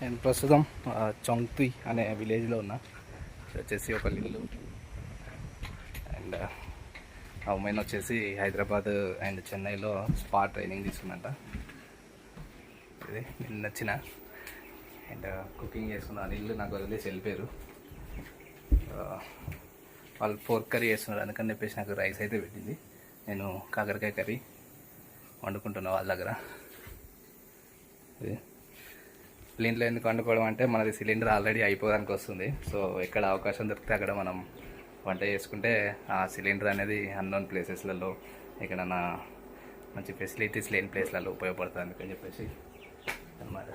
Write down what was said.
నేను ప్రస్తుతం చౌంగ్తుయ్ అనే విలేజ్లో ఉన్నా. వచ్చేసి ఒక ఇల్లు అండ్ ఆ ఉమెన్ వచ్చేసి హైదరాబాద్ అండ్ చెన్నైలో స్పా ట్రైనింగ్ తీసుకుందంట. ఇది నేను నచ్చిన అండ్ కుకింగ్ చేసుకున్నాను. ఇల్లు నాకు వదిలేసి వెళ్ళిపోయారు. వాళ్ళు పోర్క్ కర్రీ చేస్తున్నారు, అందుకని చెప్పేసి నాకు రైస్ అయితే పెట్టింది. నేను కాకరకాయ కర్రీ వండుకుంటున్నా వాళ్ళ దగ్గర. ప్లేన్లో ఎందుకు వండుకోవడం అంటే మనది సిలిండర్ ఆల్రెడీ అయిపోవడానికి వస్తుంది. సో ఎక్కడ అవకాశం దొరికితే అక్కడ మనం వంట చేసుకుంటే ఆ సిలిండర్ అనేది అన్నోన్ ప్లేసెస్లలో ఎక్కడన్నా మంచి ఫెసిలిటీస్ లేని ప్లేస్లలో ఉపయోగపడుతుంది. అందుకని చెప్పేసి అన్నమాట.